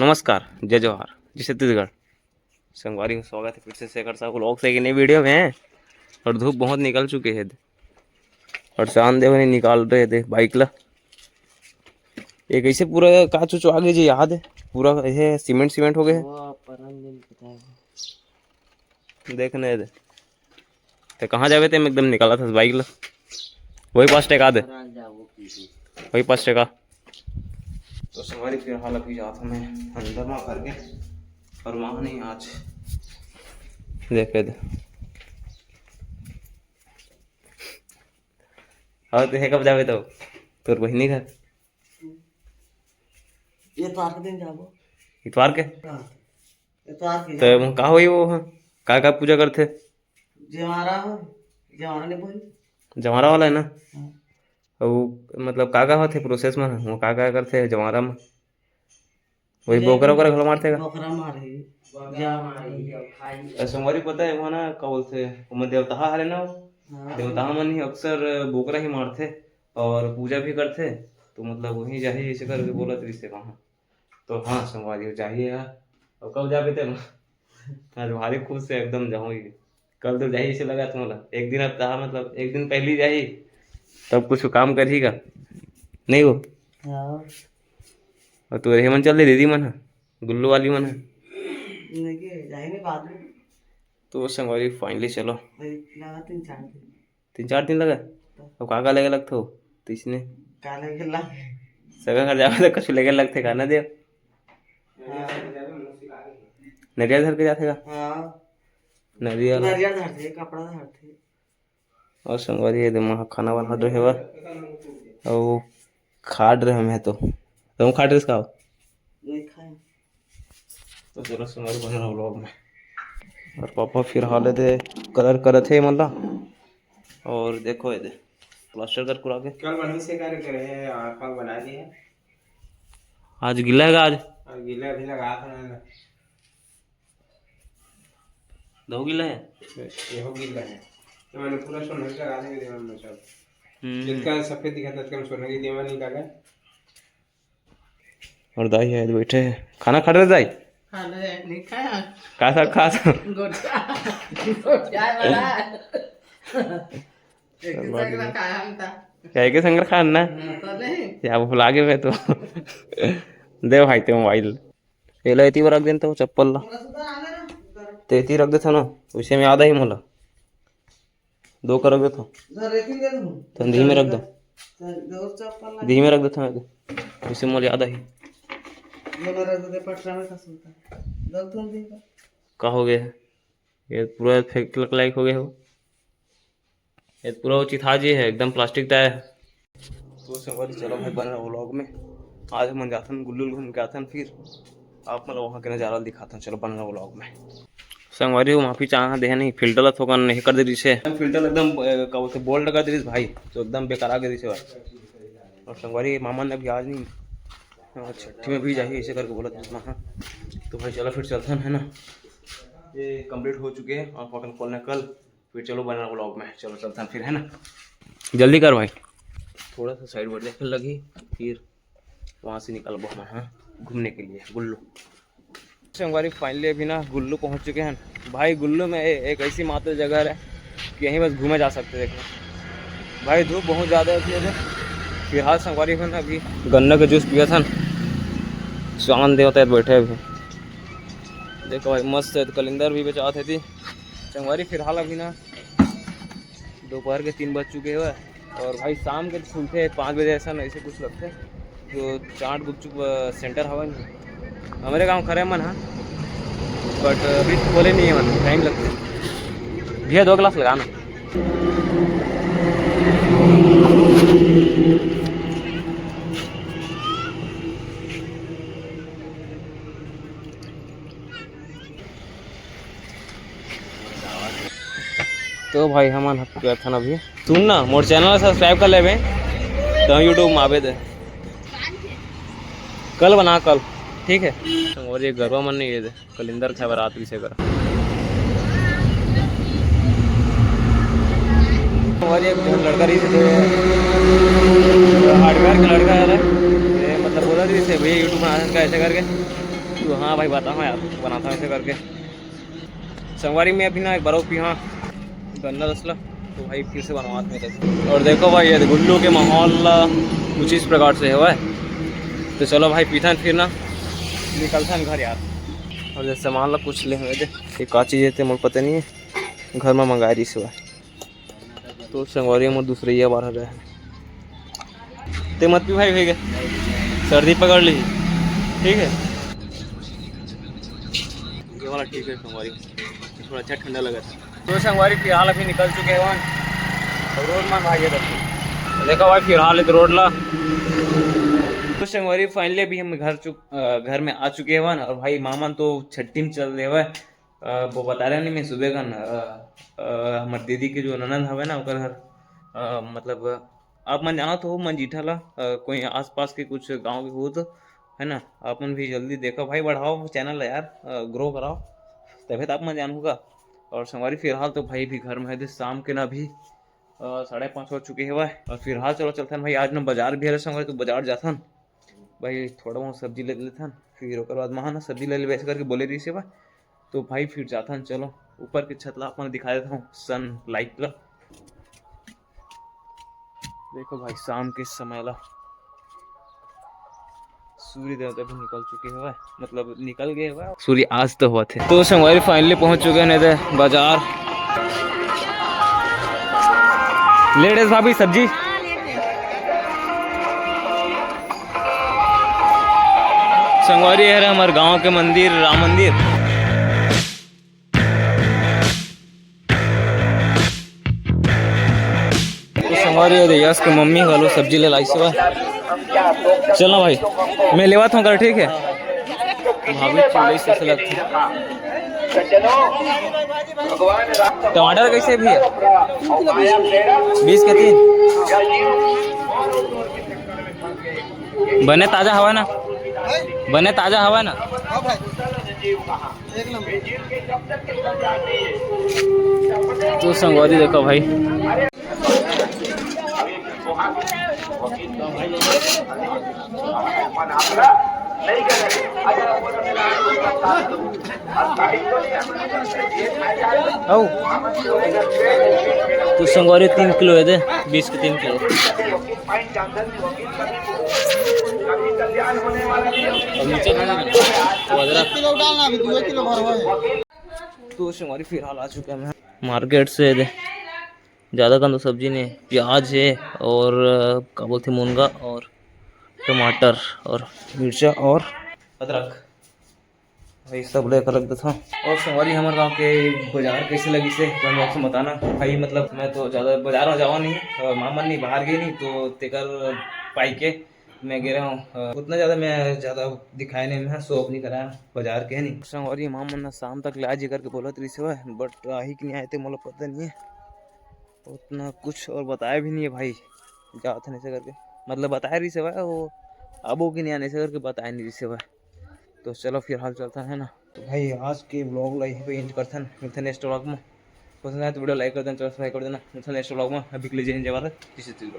नमस्कार, जय जवाहर, जय छत्तीसगढ़। संगवारी में स्वागत है फिर से शेखर साहब व्लॉग से एक नई वीडियो में है। और धूप बहुत निकल चुके हैं और शान देव नहीं निकाल रहे थे बाइक ला। एक ऐसे पूरा काच उच आगे जी याद है, पूरा ये सीमेंट हो गए देखने दे। तो कहाँ जावे थे? एकदम निकाला था बाइक ला, वही 5 टका दे, वही 5 टका। तो सवारी फिर हाल अभी जाता मैं अंदर में करके, और वहाँ नहीं आज देखे दे। और तो कब जावे तो तोर बहिनी घर इतवार के दिन जाबो। इतवार के इतवार के तो का होई वो का पूजा करते? जवारा हो, जवारा ने बोल जवारा वाला है ना। और मतलब का होते प्रोसेस में वो का करते जवारा में? वही बोकरा वोकरा घलो मारते का? बोकरा मारे जा मारे सोमवारी पता है वहाँ ना का बोलते वो देवता हारे ना, देवता मन ही अक्सर बोकरा ही मारते और पूजा भी करते। तो मतलब वहीं जाही ऐसे करके बोला तरीसे वहाँ। तो हाँ सोमवारी चाहिए यार। और कब जाबे थे? आज भारी खुश से एकदम जाऊँगी। कल तो जाही ऐसे लगा तुम्हारा एक दिन अब कहा, मतलब एक दिन पहले जाही तब कुछ काम करेगा नहीं वो। और तो हेमंत चल दे दीदी मन है, गुल्लू वाली मन है जाएंगे बाद में। तो संगवारी फाइनली चलो लगा 3-4 दिन लगा। अब काका लगे लगते हो तो इसने काले के ला सगा कर जावे तो कुछ लगे लगते का ना दे नरियल धर के जाते का। नरियल धरते कपड़ा धरते। और संगवारी वहाँ खाना बना रहे हुआ और खाट रहे मैं तो तुम खाट रहे खाओ। तो चलो संगवारी बन रहा व्लॉग में। और पापा फिर हाल दे कलर करत है मतलब। और देखो ये दे प्लास्टर कर कुरा के कल वहीं से करे कल बना दिए। आज गिला है आज गीला भी लगा था दो गिला है ये हो गीला है। तो मैंने पूरा सोना का लगा के दिया मैंने सब जिसका सफेद दिखा था उसका सोना की दीवार निकाला। और दाई है बैठे खाना खा रहे दाई खाना नहीं खाया का खा गोटा चाय वाला एक दिन खाया हम था क्या के संग खाना तो नहीं या भुला गए मैं तो दे भाई ते मोबाइल ये ला इती रख देन तो चप्पल ला ते इती रख देता ना उसे में याद आई मोला 2 कर रख देता तो धीमे रख दो धीमे रख देता मैं उसे मोला याद आई का हो गया ये पूरा फेंक लाइक हो गया हो। ये पूरा वो चिथाजी है एकदम प्लास्टिक का है। तो संगवारी चलो भाई बन रहा व्लॉग में। आज हम जाते हैं गुल्लू घूम के आते हैं, फिर आप मतलब वहाँ के नज़ारा दिखाते हैं। चलो बन रहा व्लॉग में। संगवारी वो माफी चाह दे नहीं फिल्टर ला थोड़ा नहीं कर दे से फिल्टर एकदम का बोलते बोल्ड कर दे भाई तो एकदम बेकार आ गए से। और संगवारी मामा ने अभी आज नहीं छठी में भी जाइए ऐसे करके बोला था। तो भाई चलो फिर चलते हैं ना, ये कंप्लीट हो चुके हैं और पकड़ खोलने कल। फिर चलो बना व्लॉग में चलो चलते हैं फिर है ना। जल्दी कर भाई थोड़ा सा साइड वर्ड देखने लगी फिर वहाँ से निकल बहु हाँ घूमने के लिए गुल्लू। संगवारी फाइनली अभी ना गुल्लू पहुँच चुके हैं भाई। गुल्लू में एक ऐसी मात्र जगह है कि यहीं बस घूमे जा सकते देखना भाई। धूप बहुत ज़्यादा होती है। फिलहाल संगवारी में ना अभी गन्ना का जूस पिया था, शान देवता बैठे अभी देखो भाई मस्त है। कलिंदर भी बचाते थी संगवारी। फिलहाल अभी ना दोपहर के 3 बज चुके हुए और भाई शाम के खुलते 5 बजे ऐसा ना ऐसे कुछ लगते जो चाट गुपचुप सेंटर हवा नहीं हमारे गांव खरे मन हाँ बट अभी खोले नहीं है मन टाइम लगता है भैया 2 गिलास लगाना। तो भाई हमान हक गया था ना अभी सुन ना मोर चैनल सब्सक्राइब कर ले तो यूट्यूब में आवे दे कल बना कल ठीक है। और ये गरवा मन नहीं ये दे कलिंदर था रात्रि से कर। और एक लड़का रही थे हार्डवेयर का लड़का है मतलब बोला रही थे भैया यूट्यूब में का ऐसे करके तो हाँ भाई बताओ यार, बनाता हूँ ऐसे करके। संगवारी में अभी ना एक बर्फ यहाँ गन्ना रसला, तो भाई फिर से बनवाते मेरे। और देखो भाई ये गुल्लू के माहौल कुछ इस प्रकार से हुआ है। तो चलो भाई पीथन फिर ना निकलता घर यार। और जैसे सामान ला कुछ ले हुए थे, ये का चीज़ थे मुझे पता नहीं है, घर में मंगाई रही सुबह। तो संगवारी में दूसरे ये बार रहे ते मत भी भाई गए, सर्दी पकड़ ली। ठीक है ये वाला ठीक है, संगवारी थोड़ा अच्छा ठंडा लगा था। तो संगवारी फिलहाल अभी निकल चुके हैं वहाँ रोड में भाई देखो भाई फिलहाल इस रोड ला। तो संगवारी फाइनली अभी हम घर में आ चुके हैं वहाँ। और भाई मामन तो छट्टी में चल रहे हुए, वो बता रहे नहीं मैं सुबह का हमारे दीदी के जो ननद हवे ना ओकर घर मतलब आप मन जाना तो हो मंजीठा ला कोई आसपास के कुछ गांव के हो तो है ना, अपन भी जल्दी देखो भाई, बढ़ाओ चैनल है यार, ग्रो कराओ तभी तो आप मन जान होगा। और संगवारी फिलहाल तो भाई भी घर में है, शाम के ना भी 5:30 हो चुके हैं भाई। और फिलहाल चलो चलते हैं भाई, आज ना बाजार भी है संगवारी, तो बाजार जाता भाई थोड़ा बहुत सब्जी ले लेता, फिर उसके बाद वहाँ ना सब्जी ले ले ऐसे करके बोले रही से भाई। तो भाई फिर जाता हूँ, चलो ऊपर की छत ला अपन दिखा देता हूँ सन लाइट ला। देखो भाई शाम के समय ला सूर्य देवता भी निकल चुके हैं भाई, मतलब निकल गए भाई, सूर्य आज तो हुआ थे। तो संगवारी फाइनली पहुंच चुके हैं इधर बाजार। लेडीज भाभी सब्जी संगवारी है हमारे गांव के मंदिर राम मंदिर। तो संगवारी है यश के मम्मी वालों सब्जी ले लाई से। चलो भाई मैं लेवाता हूँ कर, ठीक है। भाभी से लगती है। टमाटर कैसे भी है? 20 के 3 बने ताजा हवा ना, बने ताजा हवा ना। तो संगवारी देखो भाई तो संगवारी 3 किलो है दे, 20 के 3 किलो। तो संगवारी फिलहाल आ चुके हैं मार्केट से दे, ज़्यादा कम तो सब्जी नहीं, प्याज है और क्या बोलते मूंगा और टमाटर और मिर्चा और अदरक, भाई सब लेकर रख देता हूँ। और संगवारी हमारे गांव के बाजार कैसे लगी से तो मैं आपसे बताना भाई, मतलब मैं तो ज़्यादा बाजार में जावा नहीं, मामन नहीं बाहर गई नहीं तो तेकर पाई के मैं गिरा हूँ, उतना ज़्यादा दिखाया नहीं, मैं शो ऑफ नहीं कराया बाजार के है नहीं। संगवारी मामन शाम तक लाज करके बोला तरी से बट ही कि नहीं आए थे, मुझे पता नहीं है उतना कुछ, और बताया भी नहीं है भाई जाते नहीं से करके, मतलब बताया रही से भाई वो अब की नहीं आने से करके बताया नहीं रही से भाई। तो चलो फिर हाल चलता है ना। तो भाई आज के ब्लॉग ला यहीं पे एंड करते हैं, मिलते हैं नेक्स्ट ब्लॉग में। पसंद आए तो वीडियो लाइक कर देना, सब्सक्राइब कर देना। मिलते हैं नेक्स्ट ब्लॉग में, अभी के लिए जय हिंद जय भारत, दिस इज